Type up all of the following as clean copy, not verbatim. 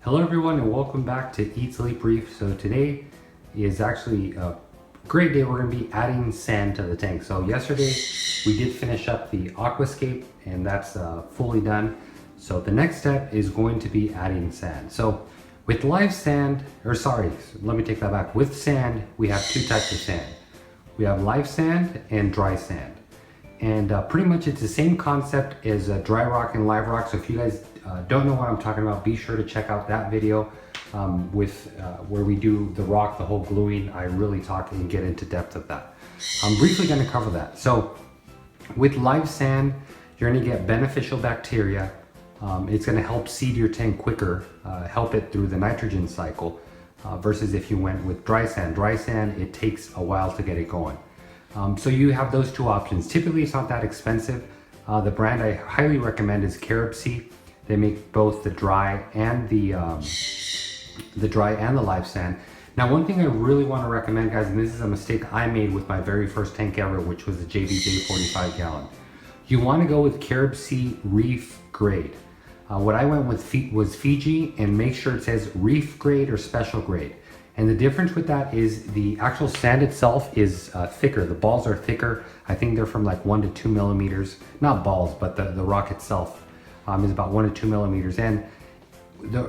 Hello everyone and welcome back to Eat Sleep Reef. So today is actually a great day. We're going to be adding sand to the tank. So yesterday we did finish up the aquascape and that's fully done. So the next step is going to be adding sand. So with live sand, let me take that back. With sand, we have two types of sand. We have live sand and dry sand. And pretty much it's the same concept as dry rock and live rock. So if you guys don't know what I'm talking about, be sure to check out that video where we do the rock, the whole gluing. I really talk and get into depth of that. I'm briefly going to cover that. So with live sand, you're going to get beneficial bacteria. It's going to help seed your tank quicker, help it through the nitrogen cycle, versus if you went with dry sand. Dry sand, it takes a while to get it going. So you have those two options. Typically it's not that expensive. The brand I highly recommend is Cubey. They make both the dry and the live sand. Now one thing I really want to recommend, guys, and this is a mistake I made with my very first tank ever, which was the JBJ 45 gallon. You want to go with Cubey Reef grade. What I went with was Fiji, and make sure it says reef grade or special grade. And the difference with that is the actual sand itself is thicker. The balls are thicker. I think they're from like 1 to 2 millimeters. Not balls, but the rock itself is about 1 to 2 millimeters. And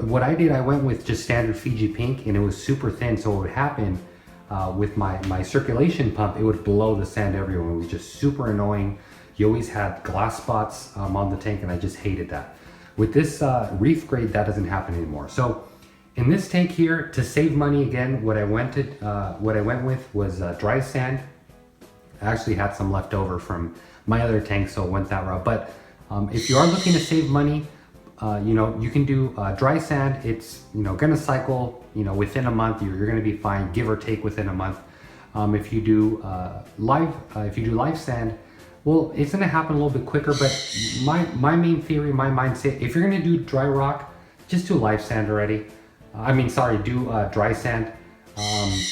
what I did, I went with just standard Fiji pink, and it was super thin. So what would happen with my circulation pump, it would blow the sand everywhere. It was just super annoying. You always had glass spots on the tank, and I just hated that. With this reef grade, that doesn't happen anymore. So in this tank here, to save money again, what I went with was dry sand. I actually had some left over from my other tank, so it went that route. But if you are looking to save money, you can do dry sand. It's gonna cycle within a month. You're gonna be fine, give or take within a month. If you do live sand, well, it's gonna happen a little bit quicker. But my main theory, my mindset, if you're gonna do dry rock, just do live sand already. Do dry sand.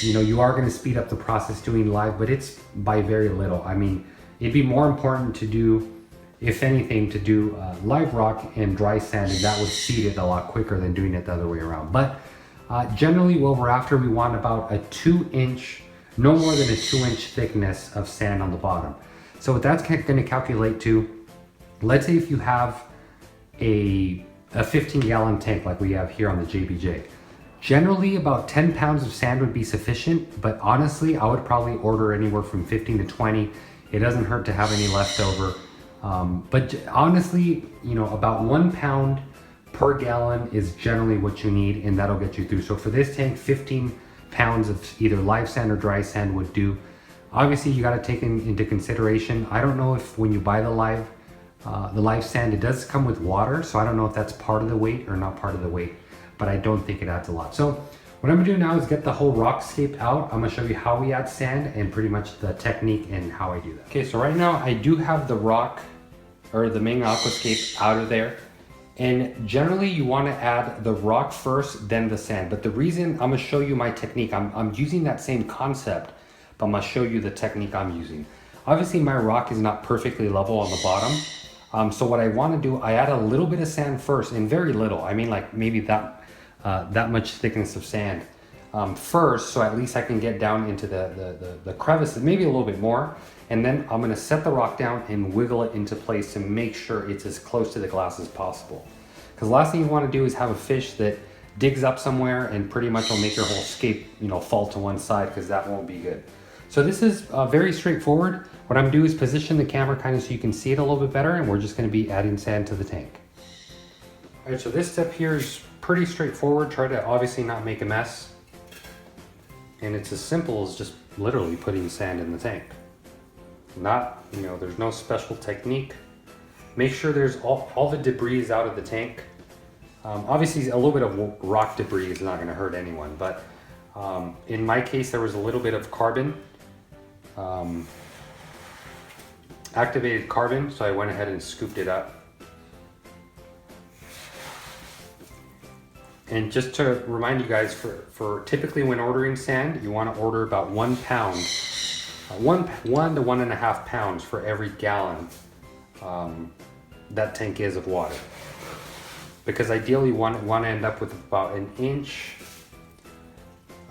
You are going to speed up the process doing live, but it's by very little. I mean, it'd be more important to do, if anything, to do live rock and dry sand, and that would seed it a lot quicker than doing it the other way around. But generally what we're after, we want about a 2-inch, no more than a 2-inch thickness of sand on the bottom. So what that's going to calculate to, let's say if you have a 15-gallon tank like we have here on the JBJ. Generally about 10 pounds of sand would be sufficient, but honestly I would probably order anywhere from 15 to 20. It doesn't hurt to have any left over. But honestly, about 1 pound per gallon is generally what you need, and that'll get you through. So for this tank, 15 pounds of either live sand or dry sand would do. Obviously you got to take into consideration, I don't know if when you buy the live sand, it does come with water, so I don't know if that's part of the weight or not part of the weight, but I don't think it adds a lot. So what I'm gonna do now is get the whole rockscape out. I'm gonna show you how we add sand and pretty much the technique and how I do that. Okay, so right now I do have the rock or the main aquascape out of there, and generally you want to add the rock first, then the sand. But the reason I'm gonna show you my technique, I'm using that same concept, but I'm gonna show you the technique I'm using. Obviously my rock is not perfectly level on the bottom. So what I want to do, I add a little bit of sand first, and very little. I mean like maybe that much thickness of sand first, so at least I can get down into the crevices, maybe a little bit more. And then I'm going to set the rock down and wiggle it into place to make sure it's as close to the glass as possible. Because the last thing you want to do is have a fish that digs up somewhere and pretty much will make your whole scape fall to one side, because that won't be good. So this is very straightforward. What I'm gonna do is position the camera kind of so you can see it a little bit better, and we're just gonna be adding sand to the tank. All right, so this step here is pretty straightforward. Try to obviously not make a mess. And it's as simple as just literally putting sand in the tank. There's no special technique. Make sure there's all the debris out of the tank. Obviously a little bit of rock debris is not gonna hurt anyone, but in my case there was a little bit of carbon. Activated carbon, so I went ahead and scooped it up. And just to remind you guys, for typically when ordering sand, you want to order about 1 pound, 1 to 1.5 pounds for every gallon that tank is of water. because ideally you want to end up with about an inch,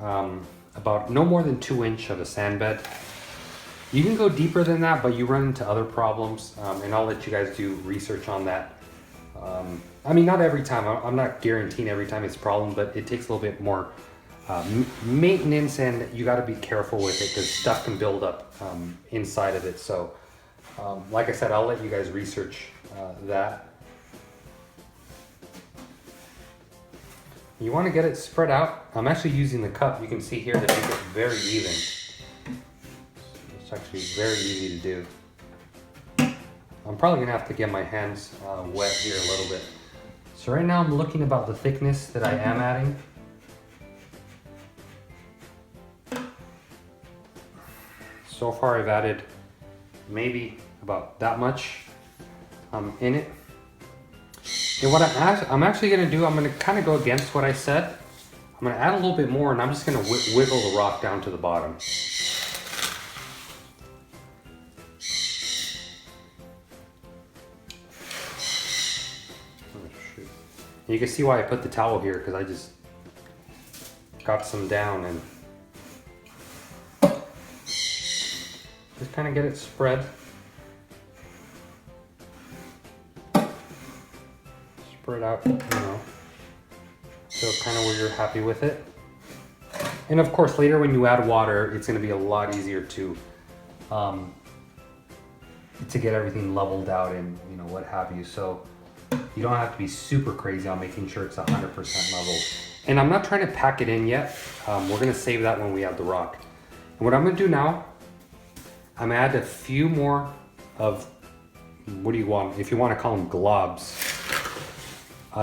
about no more than 2 inches of a sand bed. You can go deeper than that, but you run into other problems, and I'll let you guys do research on that. I mean, not every time. I'm not guaranteeing every time it's a problem, but it takes a little bit more maintenance, and you got to be careful with it because stuff can build up inside of it. So, like I said, I'll let you guys research that. You want to get it spread out. I'm actually using the cup. You can see here that make it very even. It's actually very easy to do. I'm probably gonna have to get my hands wet here a little bit. So right now I'm looking about the thickness that I am adding. So far I've added maybe about that much in it. And what I'm actually gonna do, I'm gonna kind of go against what I said. I'm gonna add a little bit more, and I'm just gonna wiggle the rock down to the bottom. You can see why I put the towel here, because I just got some down and just kind of get it spread. Spread out, you know, so kind of where you're happy with it. And of course, later when you add water, it's going to be a lot easier to get everything leveled out and, you know, what have you. So you don't have to be super crazy on making sure it's 100% level. And I'm not trying to pack it in yet. We're going to save that when we add the rock. And what I'm going to do now, I'm going to add a few more of, what do you want? If you want to call them globs,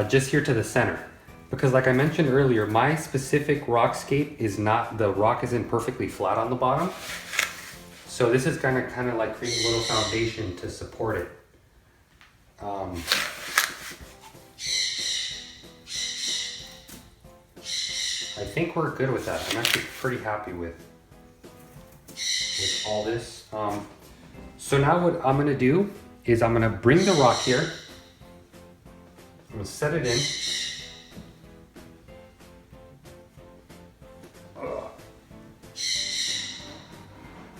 just here to the center. Because like I mentioned earlier, my specific rockscape is not, the rock isn't perfectly flat on the bottom. So this is kind of like create a little foundation to support it. I think we're good with that. I'm actually pretty happy with all this. So now what I'm gonna do is I'm gonna bring the rock here. I'm gonna set it in.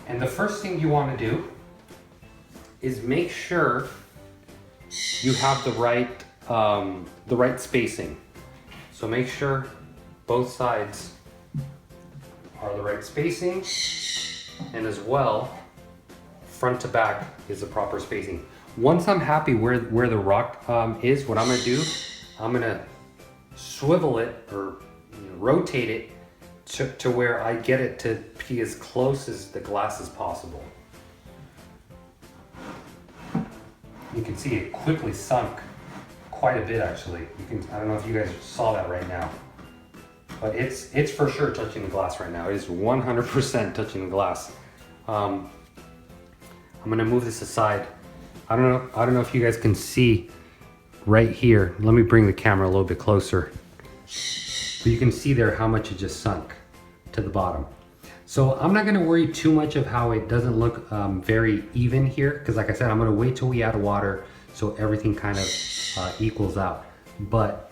And the first thing you wanna do is make sure you have the right spacing. So make sure both sides are the right spacing, and as well, front to back is the proper spacing. Once I'm happy where the rock is, what I'm gonna do, I'm gonna swivel it or rotate it to where I get it to be as close as the glass as possible. You can see it quickly sunk quite a bit actually. I don't know if you guys saw that right now. But it's for sure touching the glass right now. It is 100% touching the glass. I'm gonna move this aside. I don't know if you guys can see right here. Let me bring the camera a little bit closer. But you can see there how much it just sunk to the bottom. So I'm not gonna worry too much of how it doesn't look very even here, because like I said, I'm gonna wait till we add water so everything kind of equals out. But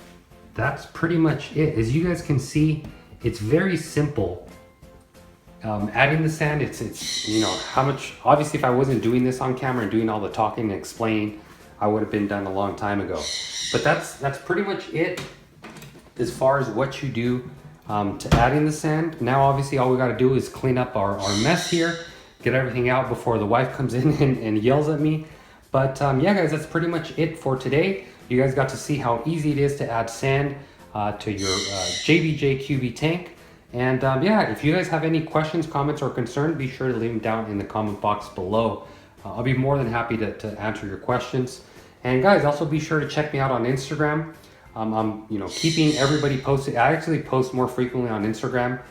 that's pretty much it. As you guys can see, it's very simple. Adding the sand, it's you know how much. Obviously, if I wasn't doing this on camera and doing all the talking and explaining, I would have been done a long time ago. But that's pretty much it as far as what you do to adding the sand. Now, obviously, all we got to do is clean up our mess here, get everything out before the wife comes in and yells at me. But yeah, guys, that's pretty much it for today. You guys got to see how easy it is to add sand to your JBJ Cubey tank. And yeah, if you guys have any questions, comments, or concerns, be sure to leave them down in the comment box below. I'll be more than happy to answer your questions. And guys, also be sure to check me out on Instagram. I'm keeping everybody posted. I actually post more frequently on Instagram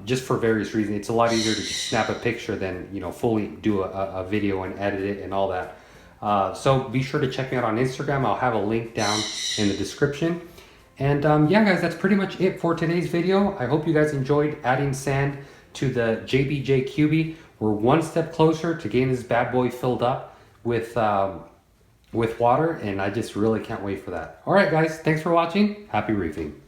just for various reasons. It's a lot easier to just snap a picture than fully do a video and edit it and all that. So be sure to check me out on Instagram. I'll have a link down in the description. And yeah, guys, that's pretty much it for today's video. I hope you guys enjoyed adding sand to the JBJ Cubey. We're one step closer to getting this bad boy filled up with with water, and I just really can't wait for that. All right, guys, thanks for watching. Happy reefing.